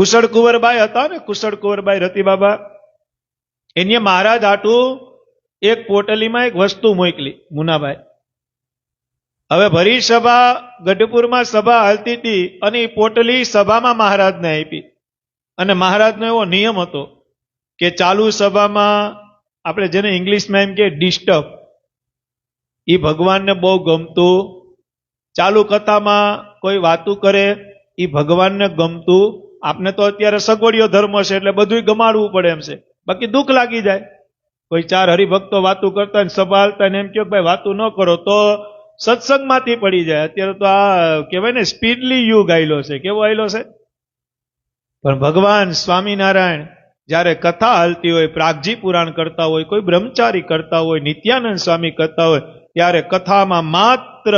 કુશળ કુંવરબાઈ હતા ને, કુશળ કુંવરબાઈ રતી બાબા, એને મહારાજ આટું એક પોટલીમાં એક વસ્તુ મોકલી, મુનાભાઈ. હવે ભરી સભા ગઢપુરમાં સભા હાલતી હતી અને એ પોટલી સભામાં મહારાજને આપી. અને મહારાજનો એવો નિયમ હતો કે ચાલુ સભામાં આપણે જેને ઇંગ્લિશમાં એમ કે ડિસ્ટર્બ, એ ભગવાનને બહુ ગમતું. ચાલુ કથામાં કોઈ વાતું કરે એ ભગવાનને ગમતું. આપને તો અત્યારે સગવડિયો ધર્મ છે એટલે બધું ગમાડવું પડે એમ છે, બાકી દુઃખ લાગી જાય. કોઈ ચાર હરિભક્તો વાતું કરતા ને સભા હાલતા ને એમ કહો ભાઈ વાતું ન કરો તો સત્સંગમાંથી પડી જાય. અત્યારે તો આ કહેવાય ને સ્પીડલી યુગ આવેલો છે. કેવો આવેલો છે? પણ ભગવાન સ્વામિનારાયણ જ્યારે કથા હાલતી હોય, પ્રાગજી પુરાણ કરતા હોય, કોઈ બ્રહ્મચારી કરતા હોય, નિત્યાનંદ સ્વામી કરતા હોય, ત્યારે કથામાં માત્ર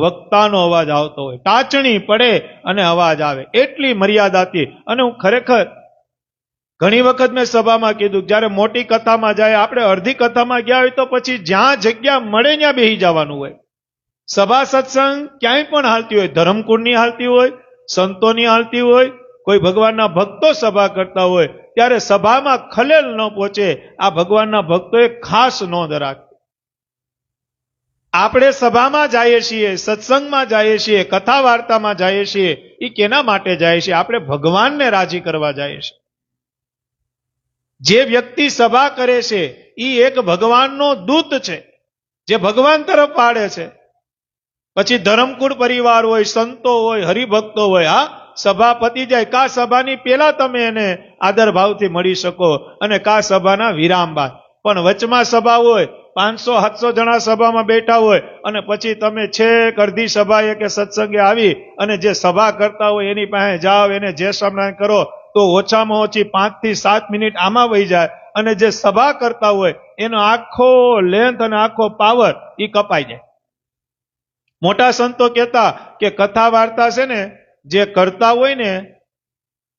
વક્તાનો અવાજ આવતો હોય, ટાચણી પડે અને અવાજ આવે, એટલી મર્યાદાથી. અને હું ખરેખર ઘણી વખત મેં સભામાં કીધું, જ્યારે મોટી કથામાં જાય, આપણે અડધી કથામાં ગયા હોય તો પછી જ્યાં જગ્યા મળે ત્યાં બેસી જવાનું હોય. સભા સત્સંગ ક્યાંય પણ હાલતી હોય, ધરમકુળની હાલતી હોય, સંતોની હાલતી હોય, કોઈ ભગવાનના ભક્તો સભા કરતા હોય, ત્યારે સભામાં ખલેલ ન પહોંચે આ ભગવાનના ભક્તોએ ખાસ નોંધ રાખી. આપણે સભામાં જઈએ છીએ, સત્સંગમાં જઈએ છીએ, કથા વાર્તામાં જઈએ છીએ, એ કેના માટે જાય છે? આપણે ભગવાનને રાજી કરવા જઈએ છીએ. જે વ્યક્તિ સભા કરે છે એ એક ભગવાનનો દૂત છે, જે ભગવાન તરફ પાડે છે. પછી ધરમકુળ પરિવાર હોય, સંતો હોય, હરિભક્તો હોય, હા સભા પતી જાય, કા સભાની પેલા તમે એને આદર ભાવથી મળી શકો અને કા સભાના વિરામ બાદ. પણ વચમાં સભા હોય, 500-700 જણા સભામાં બેઠા હોય અને પછી તમે છેક અડધી સભાએ કે સત્સંગે આવી અને જે સભા કરતા હોય એની પાસે જાઓ, એને જે સમય કરો તો ઓછામાં ઓછી 5 થી 7 મિનિટ આમાં વહી જાય અને જે સભા કરતા હોય એનો આખો લેન્થ અને આખો પાવર એ કપાઈ જાય. મોટા સંતો કહેતા કે કથા વાર્તા છે ને, જે કરતા હોય ને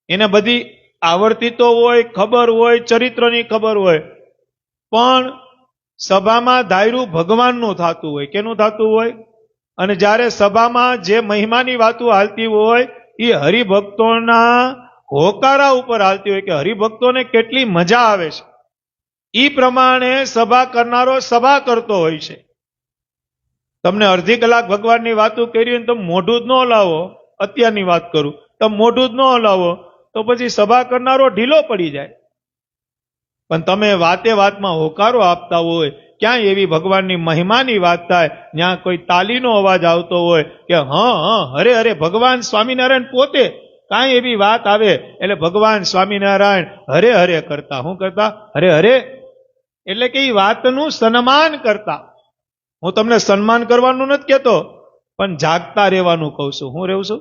એને બધી આવડતી તો હોય, ખબર હોય, ચરિત્રની ખબર હોય, પણ સભામાં ધાયરું ભગવાનનું થતું હોય. કેનું થતું હોય? અને જ્યારે સભામાં જે મહિમાની વાતો હાલતી હોય એ હરિભક્તોના હોકારા ઉપર હાલતી હોય કે હરિભક્તોને કેટલી મજા આવે છે, એ પ્રમાણે સભા કરનારો સભા કરતો હોય છે. તમને અડધી કલાક ભગવાનની વાતો કરી તો મોઢું જ ન હલાવો, અત્યારની વાત કરું, તો મોઢું જ ન હલાવો તો પછી સભા કરનારો ઢીલો પડી જાય. પણ તમે વાતે વાતમાં હોકારો આપતા હોય, ક્યાંય એવી ભગવાનની મહિમાની વાત થાય, ત્યાં કોઈ તાલીનો અવાજ આવતો હોય કે હરે હરે ભગવાન સ્વામિનારાયણ પોતે કાંઈ એવી વાત આવે એટલે ભગવાન સ્વામિનારાયણ હરે હરે કરતા. શું કરતા? હરે હરે. એટલે કે એ વાતનું સન્માન કરતા. હું તમને સન્માન કરવાનું નથી કહેતો, પણ જાગતા રહેવાનું કહું છું. હું રહું છું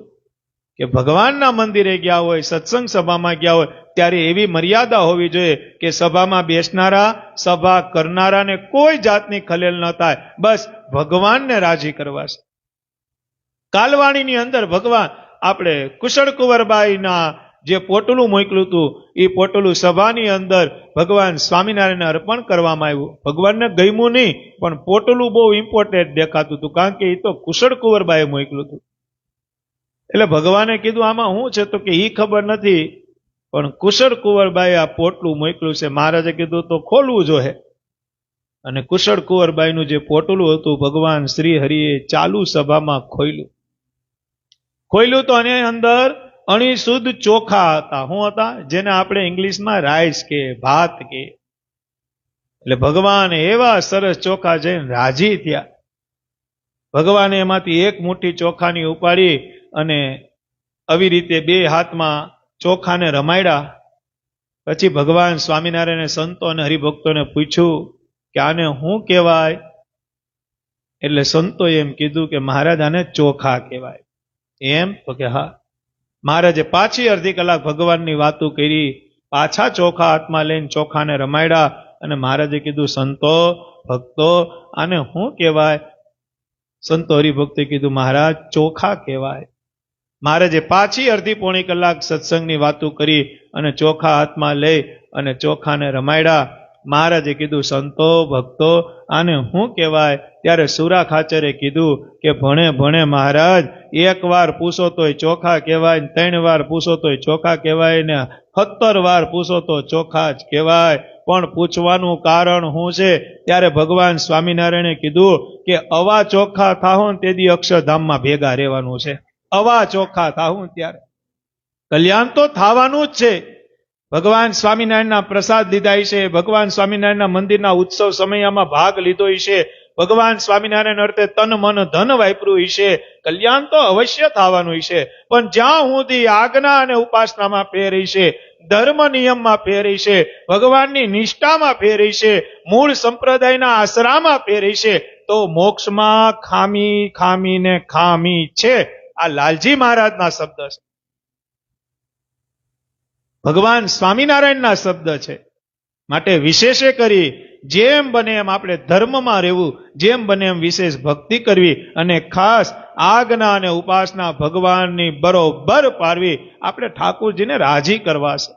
કે ભગવાનના મંદિરે ગયા હોય, સત્સંગ સભામાં ગયા હોય ત્યારે એવી મર્યાદા હોવી જોઈએ કે સભામાં બેસનારા, સભા કરનારાને કોઈ જાતની ખલેલ ન થાય. બસ ભગવાનને રાજી કરવા છે. કાલવાણીની અંદર ભગવાન આપણે કુશળ કુંવરબાઈના જે પોટલું મોકલ્યું હતું એ પોટલું સભાની અંદર ભગવાન સ્વામિનારાયણને અર્પણ કરવામાં આવ્યું. ભગવાનને ગમ્યું નહીં, પણ પોટલું બહુ ઇમ્પોર્ટન્ટ દેખાતું હતું, કારણ કે એ તો કુશળ કુંવરબાઈએ મોકલ્યું હતું. એટલે ભગવાને કીધું આમાં શું છે? તો કે એ ખબર નથી, પણ કુશળ કુંવરબાઈએ આ પોટલું મોકલ્યું છે. મહારાજે કીધું તો ખોલવું જોઈએ. અને કુશળ કુંવરબાઈનું જે પોટલું હતું ભગવાન શ્રી હરિએ ચાલુ સભામાં ખોલ્યું તો આની અંદર અણીશુદ્ધ ચોખા હતા. શું હતા? જેને આપણે ઇંગ્લિશમાં રાઈસ કે ભાત કે. એટલે ભગવાન એવા સરસ ચોખા જઈને રાજી થયા. ભગવાને એમાંથી એક મુઠ્ઠી ચોખાની ઉપાડી અને આવી રીતે 2 હાથમાં ચોખાને રમાડ્યા. પછી ભગવાન સ્વામિનારાયણે સંતો અને હરિભક્તોને પૂછ્યું કે આને શું કહેવાય? એટલે સંતોએ એમ કીધું કે મહારાજ આને ચોખા કહેવાય. એમ? તો કે હા. મહારાજે પાછી અડધી કલાક ભગવાનની વાતો કરી, પાછા ચોખા હાથમાં લઈને ચોખાને રમાડ્યા અને મહારાજે કીધું સંતો ભક્તો આને શું કહેવાય? સંતો હરિભક્તે કીધું મહારાજ ચોખા કહેવાય. મહારાજે પાછી અડધી પોણી કલાક સત્સંગની વાતો કરી અને ચોખા હાથમાં લઈ અને ચોખાને રમાડ્યા મહારાજે કીધું સંતો ભક્તો આને શું કહેવાય? ત્યારે સુરા ખાચરે કીધું કે ભણે ભણે મહારાજ, એક વાર પૂછો તોય ચોખા કહેવાય, 3 વાર પૂછો તોય ચોખા કહેવાય ને 17 વાર પૂછો તો ચોખા જ કહેવાય. પણ પૂછવાનું કારણ શું છે? ત્યારે ભગવાન સ્વામિનારાયણે કીધું કે અવા ચોખા થાહું ને તેથી અક્ષરધામમાં ભેગા રહેવાનું છે. અવા ચોખા થાહું ત્યારે કલ્યાણ તો થવાનું જ છે. ભગવાન સ્વામિનારાયણના પ્રસાદ લીધા છે, ભગવાન સ્વામિનારાયણના મંદિરના ઉત્સવ સમયમાં ભાગ લીધો છે, ભગવાન સ્વામિનારાયણ અર્થે તન મન ધન વાપર્યું છે. કલ્યાણ તો અવશ્ય થવાનું છે. પણ જ્યાં સુધી આજ્ઞા અને ઉપાસનામાં ફેર છે, ધર્મ નિયમમાં ફેર છે, ભગવાનની નિષ્ઠામાં ફેર છે, મૂળ સંપ્રદાયના આશ્રામાં ફેર છે, તો મોક્ષમાં ખામી ખામી ને ખામી છે. આ લાલજી મહારાજના શબ્દ છે, ભગવાન સ્વામિનારાયણના શબ્દ છે. માટે વિશેષે કરી જેમ બને એમ આપણે ધર્મમાં રહેવું, જેમ બને એમ વિશેષ ભક્તિ કરવી અને ખાસ આજ્ઞા અને ઉપાસના ભગવાનની બરોબર પાડવી. આપણે ઠાકોરજીને રાજી કરવા છે.